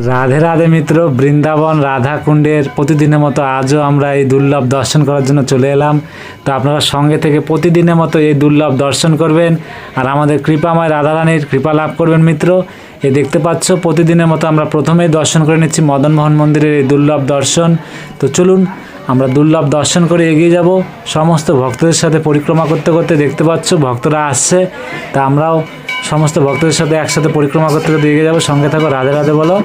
রাধে রাধে মিত্র, বৃন্দাবন রাধা কুণ্ডের প্রতিদিনের মতো আজও আমরা এই দুর্লভ দর্শন করার জন্য চলে এলাম। তো আপনারা সঙ্গে থেকে প্রতিদিনের মতো এই দুর্লভ দর্শন করবেন আর আমাদের কৃপাময় রাধারানীর কৃপা লাভ করবেন মিত্র। এ দেখতে পাচ্ছ প্রতিদিনের মতো আমরা প্রথমেই দর্শন করে নিচ্ছি মদনমোহন মন্দিরের এই দুর্লভ দর্শন। তো চলুন আমরা দুর্লভ দর্শন করে এগিয়ে যাব সমস্ত ভক্তদের সাথে পরিক্রমা করতে করতে। দেখতে পাচ্ছ ভক্তরা আসছে, তা আমরাও সমস্ত ভক্তদের সাথে একসাথে পরিক্রমা করতে করতে এগিয়ে যাবো। সঙ্গে থাকো, রাধে রাধে বলো।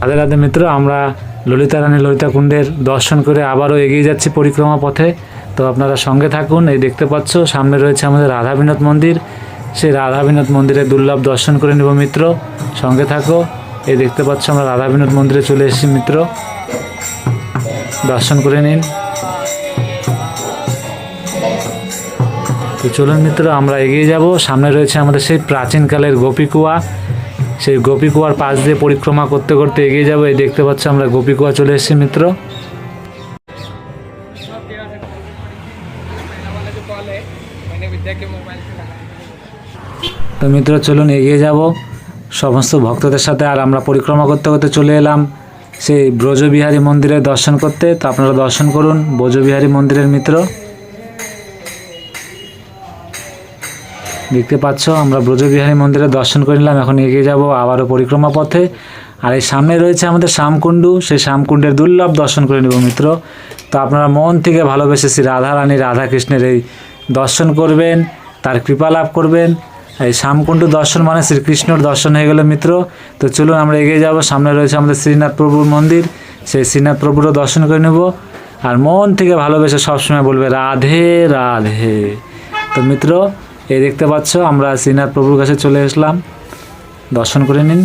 রাধে রাধে মিত্র, আমরা ললিতা রানী ললিতা কুণ্ডের দর্শন করে আবারও এগিয়ে যাচ্ছি পরিক্রমা পথে। তো আপনারা সঙ্গে থাকুন। এই দেখতে পাচ্ছ সামনে রয়েছে আমাদের রাধা বিনোদ মন্দির, সেই রাধা বিনোদ মন্দিরে দুর্লভ দর্শন করে নেব মিত্র। সঙ্গে থাকো। এই দেখতে পাচ্ছ আমরা রাধা বিনোদ মন্দিরে চলে এসেছি মিত্র, দর্শন করে নিন। তো চলুন মিত্র আমরা এগিয়ে যাব। সামনে রয়েছে আমাদের সেই প্রাচীনকালের গোপীকুয়া, সেই গোপীকুয়ার পাশ দিয়ে পরিক্রমা করতে করতে এগিয়ে যাবো। এই দেখতে পাচ্ছ আমরা গোপীকুয়া চলে এসেছি মিত্র। তো মিত্র চলুন এগিয়ে যাব সমস্ত ভক্তদের সাথে। আর আমরা পরিক্রমা করতে করতে চলে এলাম সেই ব্রজবিহারী মন্দিরের দর্শন করতে। তো আপনারা দর্শন করুন ব্রজবিহারী মন্দিরের মিত্র। দেখতে পাচ্ছ আমরা ব্রজবিহারী মন্দিরে দর্শন করে নিলাম। এখন এগিয়ে যাব আবারও পরিক্রমা পথে। আর এই সামনে রয়েছে আমাদের শ্যামকুণ্ডু, সেই শ্যামকুণ্ডের দুর্লভ দর্শন করে নেব মিত্র। তো আপনারা মন থেকে ভালোবেসে শ্রী রাধা রানী রাধা কৃষ্ণের এই দর্শন করবেন, তার কৃপা লাভ করবেন। এই শ্যামকুণ্ডু দর্শন মানে শ্রীকৃষ্ণর দর্শন হয়ে গেল মিত্র। তো চলুন আমরা এগিয়ে যাব। সামনে রয়েছে আমাদের শ্রীনাথ প্রভুর মন্দির, সেই শ্রীনাথ প্রভুরও দর্শন করে নেব। আর মন থেকে ভালোবেসে সবসময় বলবে রাধে রাধে। তো মিত্র এই দেখতে পাচ্ছ আমরা শ্রীনাথ প্রভুর কাছে চলে আসলাম, দর্শন করে নিন।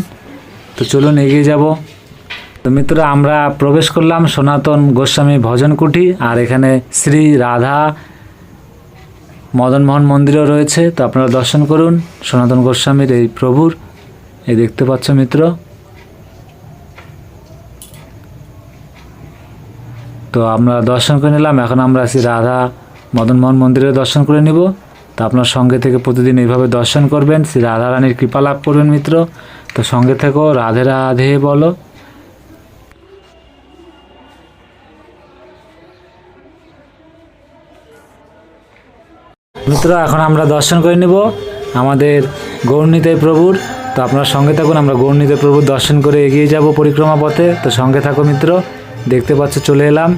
তো চলুন এগিয়ে যাব। তো মিত্র আমরা প্রবেশ করলাম সনাতন গোস্বামী ভজন কুটি। আর এখানে শ্রী রাধা মদনমোহন মন্দিরও রয়েছে। তো আপনারা দর্শন করুন সনাতন গোস্বামীর এই প্রভুর। এই দেখতে পাচ্ছ মিত্র। তো আমরা দর্শন করে নিলাম। এখন আমরা শ্রী রাধা মদনমোহন মন্দিরে দর্শন করে নিব। তো আপনার সঙ্গে থেকে প্রতিদিন এইভাবে দর্শন করবেন, শ্রী রাধা রানীর কৃপা লাভ করবেন মিত্র। তো সঙ্গে থেকো, রাধে রাধে বলো। মিত্র এখন আমরা দর্শন করে নেব আমাদের গৌরনিতাই প্রভুর। তো আপনার সঙ্গে থাকুন, আমরা গৌরনিতাই প্রভুর দর্শন করে এগিয়ে যাব পরিক্রমা পথে। তো সঙ্গে থাকো মিত্র। দেখতে পাচ্ছ চলে এলাম।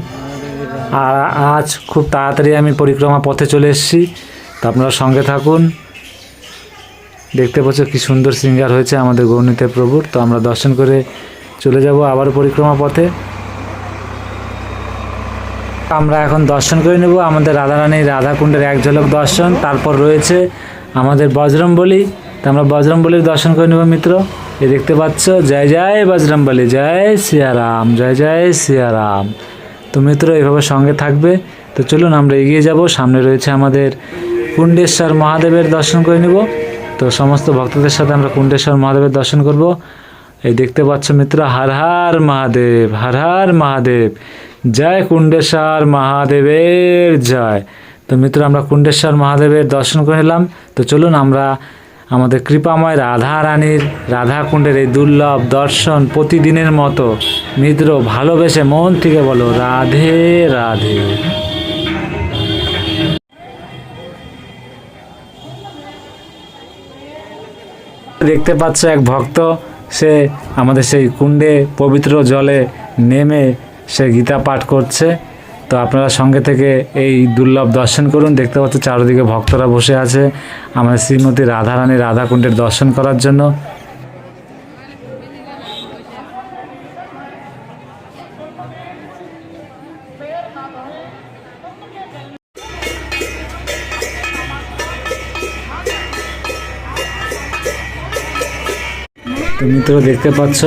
আর আজ খুব তাড়াতাড়ি আমি পরিক্রমা পথে চলে এসেছি। তো আপনারা সঙ্গে থাকুন। দেখতে পাচ্ছ কি সুন্দর শৃঙ্গার হয়েছে আমাদের গৌরনিতাই প্রভুর। তো আমরা দর্শন করে চলে যাব আবার পরিক্রমা পথে। আমরা এখন দর্শন করে নেব আমাদের রাধারানীর রাধাকুণ্ডের এক ঝলক দর্শন। তারপর রয়েছে আমাদের বজরংবলী। তো আমরা বজরংবলীর দর্শন করে নেব মিত্র। এই দেখতে পাচ্ছ জয় জয় বজরংবলী, জয় সিয়ারাম, জয় জয় সিয়ারাম। তো মিত্র এইভাবে সঙ্গে থাকবে। তো চলুন আমরা এগিয়ে যাব। সামনে রয়েছে আমাদের কুণ্ডেশ্বর মহাদেবের দর্শন করে নেব। তো সমস্ত ভক্তদের সাথে আমরা কুণ্ডেশ্বর মহাদেবের দর্শন করব। এই দেখতে পাচ্ছ মিত্র, হর হর মহাদেব, হর হর মহাদেব, জয় কুণ্ডেশ্বর মহাদেবের জয়। তো মিত্র আমরা কুণ্ডেশ্বর মহাদেবের দর্শন করে নিলাম। তো চলুন আমরা আমাদের কৃপাময় রাধা রানীর রাধা কুণ্ডের এই দুর্লভ দর্শন প্রতিদিনের মতো মিত্র ভালোবেসে মন থেকে বলো রাধে রাধে। দেখতে পাচ্ছ এক ভক্ত, সে আমাদের সেই কুণ্ডে পবিত্র জলে নেমে সে গীতা পাঠ করছে। তো আপনারা সঙ্গে থেকে এই দুর্লভ দর্শন করুন। দেখতে পাচ্ছ চারিদিকে ভক্তরা বসে আছে আমাদের শ্রীমতী রাধারানী রাধাকুণ্ডের দর্শন করার জন্য। তো মিত্র দেখতে পাচ্ছ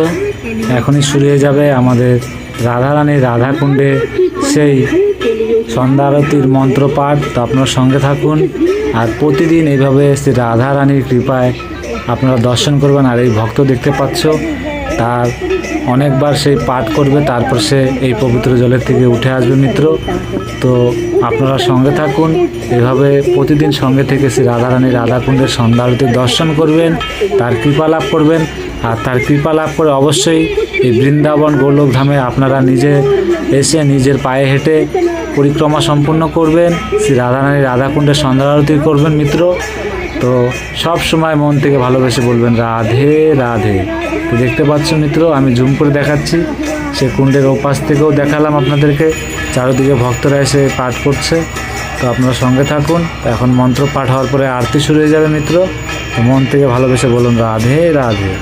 এখনই শুরু হয়ে যাবে আমাদের রাধারানী রাধাকুণ্ডে সেই সন্ধ্যা আরতির মন্ত্রপাঠ। তো আপনারা সঙ্গে থাকুন আর প্রতিদিন এইভাবে শ্রী রাধারানীর কৃপায় আপনারা দর্শন করবেন। আর এই ভক্ত দেখতে পাচ্ছ তার অনেকবার সেই পাঠ করবে, তারপর সে এই পবিত্র জলের থেকে উঠে আসবে মিত্র। তো আপনারা সঙ্গে থাকুন, এভাবে প্রতিদিন সঙ্গে থেকে শ্রী রাধারানীর রাধাকুণ্ডের সন্ধ্যা আরতির দর্শন করবেন, তার কৃপা লাভ করবেন। আর তার কৃপা লাভ করে অবশ্যই এই বৃন্দাবন গোলকধামে আপনারা নিজে এসে নিজের পায়ে হেঁটে পরিক্রমা সম্পূর্ণ করবেন, শ্রী রাধারানীর রাধাকুণ্ডের সন্ধ্যা আরতি করবেন মিত্র। তো সব সময় মন থেকে ভালোবেসে বলবেন রাধে রাধে। তো দেখতে পাচ্ছ মিত্র, আমি জুম করে দেখাচ্ছি, সে কুণ্ডের ওপাশ থেকেও দেখালাম আপনাদেরকে, চারিদিকে ভক্তরা এসে পাঠ করছে। তো আপনারা সঙ্গে থাকুন। এখন মন্ত্র পাঠ হওয়ার পরে আরতি শুরু হয়ে যাবে মিত্র। তো মন থেকে ভালোবেসে বলুন রাধে রাধে।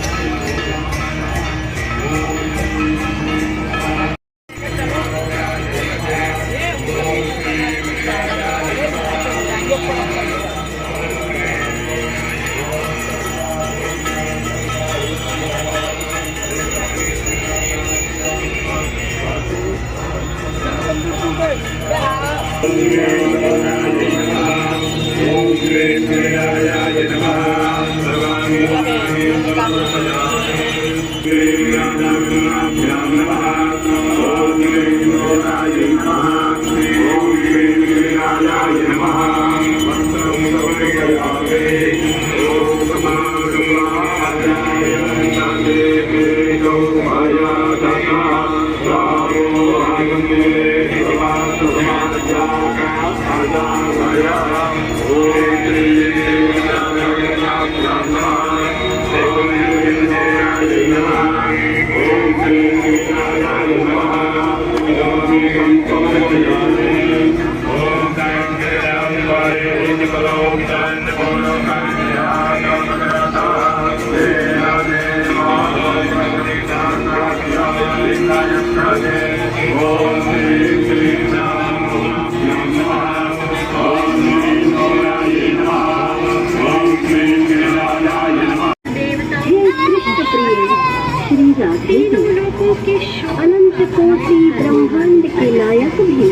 अनंत कोटि ब्रह्मांड के नायक भी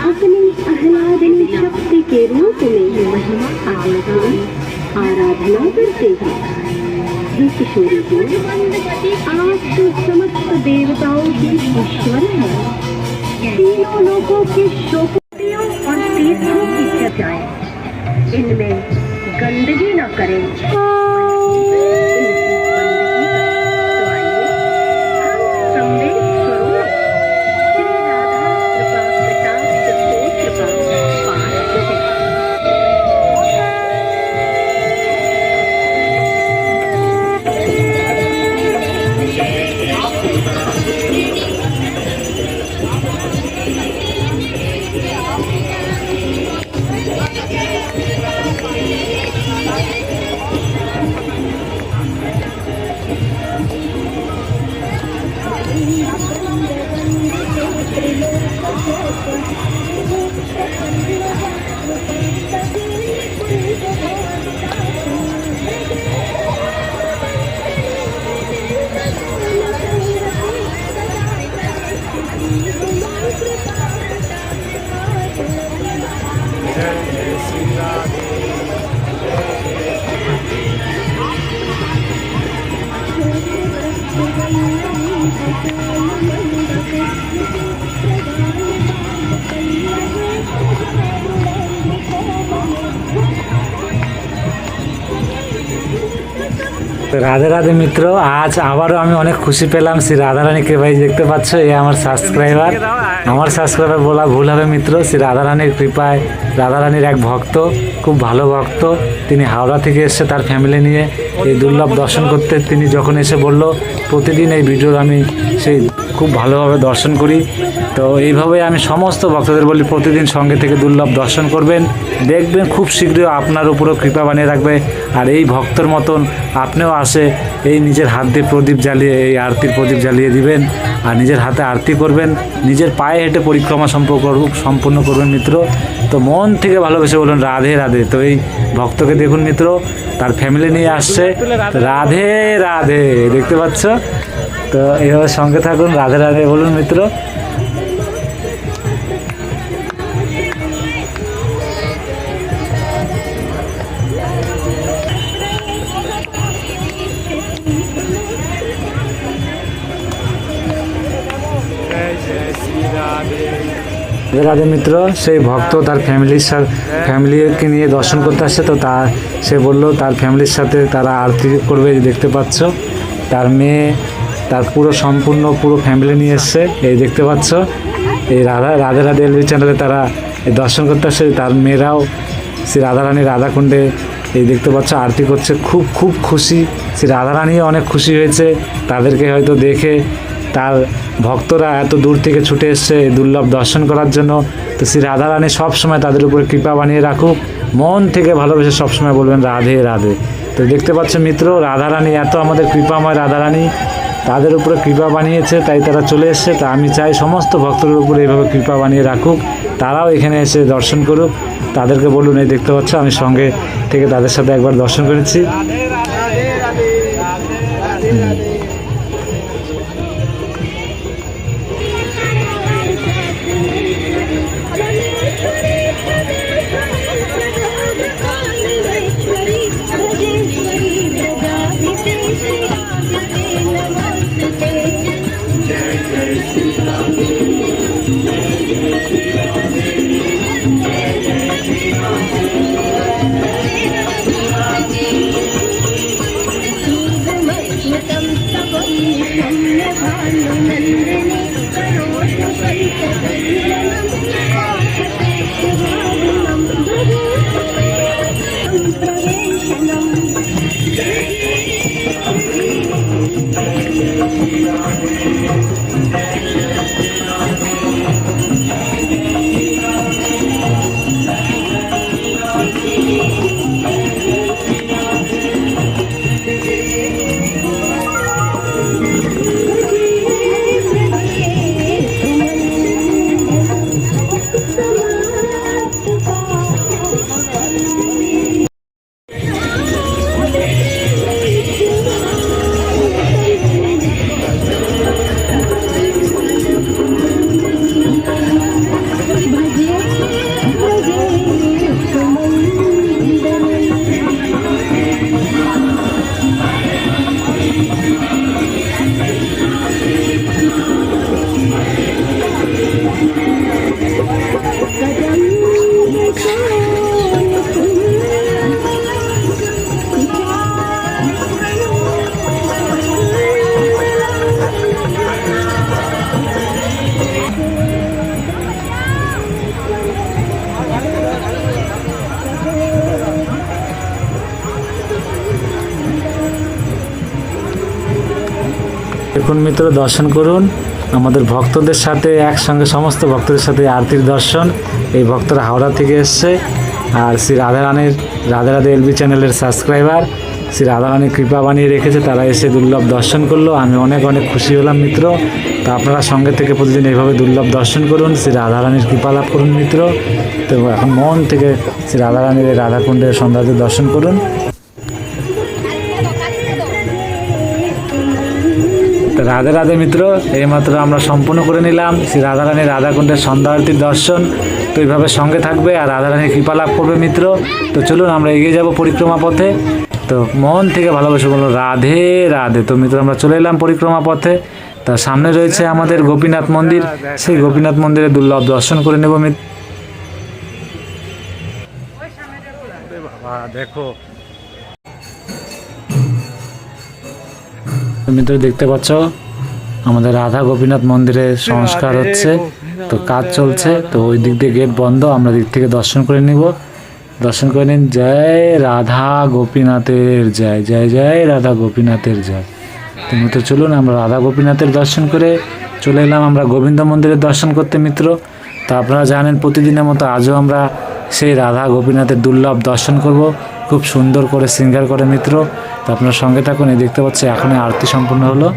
अपनी आह्लादनी शक्ति के रूप में महिमा आराधना करते हैं। हे किशोरी जी, आप तो समस्त देवताओं के ईश्वर हैं। तीनों लोगों के शोकोटियों और तीर्थों की चर्चाएं, इनमें गंदगी न करें। রাধে রাধে মিত্র, আজ আবারও আমি অনেক খুশি পেলাম শ্রী রাধারানীকে। ভাই দেখতে পাচ্ছ, এ আমার সাবস্ক্রাইবার বলা ভুল হবে মিত্র। শ্রী রাধারানীর কৃপায় রাধারানীর এক ভক্ত, খুব ভালো ভক্ত, তিনি হাওড়া থেকে এসে তার ফ্যামিলি নিয়ে এই দুর্লভ দর্শন করতে। তিনি যখন এসে বলল প্রতিদিন এই ভিডিওর আমি সেই খুব ভালোভাবে দর্শন করি। তো এইভাবেই আমি সমস্ত ভক্তদের বলি প্রতিদিন সঙ্গে থেকে দুর্লভ দর্শন করবেন, দেখবেন খুব শীঘ্রই আপনার উপরেও কৃপা বানিয়ে রাখবে। আর এই ভক্তর মতন আপনিও আসে এই নিজের হাত দিয়ে প্রদীপ জ্বালিয়ে এই আরতির প্রদীপ জ্বালিয়ে দিবেন আর নিজের হাতে আরতি করবেন, নিজের পায়ে হেঁটে পরিক্রমা সম্পূর্ণ করবেন মিত্র। তো মন থেকে ভালোবেসে বলুন রাধে রাধে। তো এই ভক্তকে দেখুন মিত্র, তার ফ্যামিলি নিয়ে আসছে, রাধে রাধে, দেখতে পাচ্ছ। তো এইভাবে সঙ্গে থাকুন, রাধে রাধে বলুন মিত্র। রাধে রাধে মিত্র। সেই ভক্ত তার ফ্যামিলিকে নিয়ে দর্শন করতে আসছে। তো সে বলল তার ফ্যামিলির সাথে তারা আরতি করবে, দেখতে পাচ্ছ। তার মেয়ে, তার পুরো ফ্যামিলি নিয়ে এসছে, এই দেখতে পাচ্ছ। এই রাধে রাধে এলভি চ্যানেলে তারা এই দর্শন করতে আসছে। তার মেয়েরাও শ্রী রাধারানী রাধাকুণ্ডে এই দেখতে পাচ্ছ আরতি করছে, খুব খুব খুশি। শ্রী রাধারানীও অনেক খুশি হয়েছে তাদেরকে হয়তো দেখে। তার ভক্তরা এত দূর থেকে ছুটে এসছে এই দুর্লভ দর্শন করার জন্য। তো শ্রী রাধারানী সবসময় তাদের উপরে কৃপা বানিয়ে রাখুক, মন থেকে ভালোবেসে সবসময় বলবেন রাধে রাধে। তো দেখতে পাচ্ছ মিত্র, রাধারানী এত আমাদের কৃপাময় রাধারানী, তাদের উপরে কৃপা বানিয়েছে, তাই তারা চলে এসছে। তা আমি চাই সমস্ত ভক্তদের উপরে এইভাবে কৃপা বানিয়ে রাখুক, তারাও এখানে এসে দর্শন করুক। তাদেরকে বলুন, এই দেখতে পাচ্ছ আমি সঙ্গে থেকে তাদের সাথে একবার দর্শন করেছি। দেখুন মিত্র, দর্শন করুন আমাদের ভক্তদের সাথে একসঙ্গে, সমস্ত ভক্তদের সাথে আরতির দর্শন। এই ভক্তরা হাওড়া থেকে এসছে আর শ্রী রাধে রাধে এলবি চ্যানেলের সাবস্ক্রাইবার, শ্রী রাধারানীর কৃপা বানিয়ে রেখেছে, তারা এসে দুর্লভ দর্শন করলো। আমি অনেক অনেক খুশি হলাম মিত্র। তো আপনারা সঙ্গে থেকে প্রতিদিন এইভাবে দুর্লভ দর্শন করুন, শ্রী রাধারানীর কৃপা লাভ করুন মিত্র। তো এখন মন থেকে শ্রী রাধারানীর এই রাধাকুণ্ডের সৌন্দর্য দর্শন করুন। রাধে রাধে মিত্র, এইমাত্র আমরা সম্পূর্ণ করে নিলাম শ্রী রাধারানীর রাধাকুণ্ডের সন্ধ্যা আরতির দর্শন। তো এইভাবে সঙ্গে থাকবে আর রাধারানীর কৃপা লাভ করবে মিত্র। তো চলুন আমরা এগিয়ে যাব পরিক্রমা পথে। তো মন থেকে ভালোবেসে বলুন রাধে রাধে। তো মিত্র আমরা চলে এলাম পরিক্রমা পথে। তার সামনে রয়েছে আমাদের গোপীনাথ মন্দির, সেই গোপীনাথ মন্দিরে দুর্লভ দর্শন করে নেব মিত্র। দেখো মিত্র, দেখতে পাচ্ছ আমাদের রাধা গোপীনাথ মন্দিরে সংস্কার হচ্ছে, তো কাজ চলছে। তো ওই দিক দিয়ে গেট বন্ধ, আমরা দিক থেকে দর্শন করে নিব। দর্শন করে নিন। জয় রাধা গোপীনাথের জয়, জয় জয় রাধা গোপীনাথের জয়। তো মিত্র চলুন আমরা রাধা গোপীনাথের দর্শন করে চলে এলাম আমরা গোবিন্দ মন্দিরের দর্শন করতে মিত্র। তো আপনারা জানেন প্রতিদিনের মতো আজও আমরা সেই রাধা গোপীনাথের দুর্লভ দর্শন করব, খুব সুন্দর করে শৃঙ্গার করে মিত্র। তো আপনার সঙ্গে থাকুন। এই দেখতে পাচ্ছি এখনই আরতি সম্পূর্ণ হলো।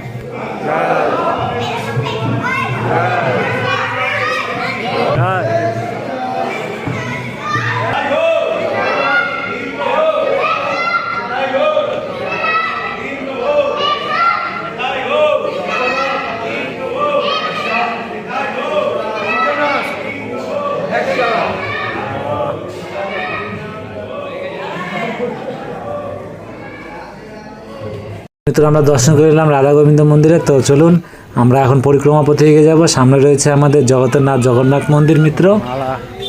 মিত্র আমরা দর্শন করে নিলাম রাধা গোবিন্দ মন্দিরে। তো চলুন আমরা এখন পরিক্রমা পথে এগিয়ে যাবো। সামনে রয়েছে আমাদের জগন্নাথ মন্দির মিত্র।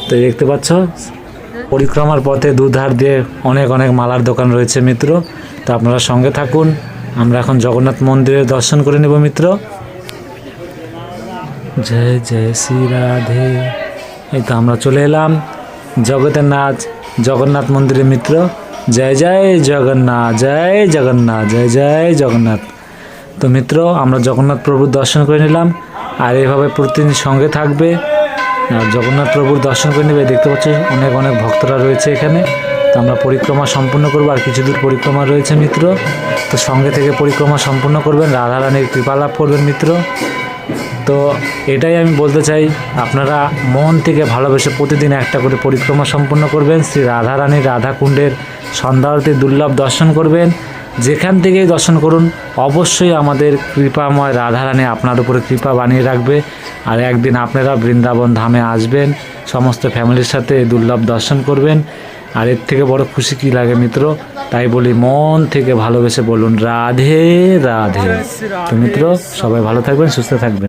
তো দেখতে পাচ্ছ পরিক্রমার পথে দুধার দিয়ে অনেক অনেক মালার দোকান রয়েছে মিত্র। তো আপনারা সঙ্গে থাকুন, আমরা এখন জগন্নাথ মন্দিরের দর্শন করে নেব মিত্র। জয় জয় শ্রী রাধে। এই তো আমরা চলে এলাম জগতের নাথ জগন্নাথ মন্দিরে মিত্র। জয় জয় জগন্নাথ, জয় জগন্নাথ, জয় জয় জগন্নাথ। তো মিত্র আমরা জগন্নাথ প্রভুর দর্শন করে নিলাম, আর এইভাবে প্রতিদিন সঙ্গে থাকবে আর জগন্নাথ প্রভুর দর্শন করে নেবে। দেখতে পাচ্ছি অনেক অনেক ভক্তরা রয়েছে এখানে। তো আমরা পরিক্রমা সম্পূর্ণ করবো, আর কিছু দূর পরিক্রমা রয়েছে মিত্র। তো সঙ্গে থেকে পরিক্রমা সম্পূর্ণ করবেন, রাধারানীর কৃপা লাভ করবেন মিত্র। তো এটাই আমি বলতে চাই, আপনারা মন থেকে ভালোবেসে প্রতিদিন একটা করে পরিক্রমা সম্পূর্ণ করবেন, শ্রী রাধারানীর রাধাকুণ্ডের সন্ধ্যা আরতির দুর্লভ দর্শন করবেন। যেখান থেকেই দর্শন করুন, অবশ্যই আমাদের কৃপাময় রাধারানী আপনার উপরে কৃপা বানিয়ে রাখবে। আর একদিন আপনারা বৃন্দাবন ধামে আসবেন, সমস্ত ফ্যামিলির সাথে এই দুর্লভ দর্শন করবেন। আর এর থেকে বড় খুশি কী লাগে মিত্র? তাই বলি মন থেকে ভালোবেসে বলুন রাধে রাধে। তো মিত্র সবাই ভালো থাকবেন, সুস্থ থাকবেন।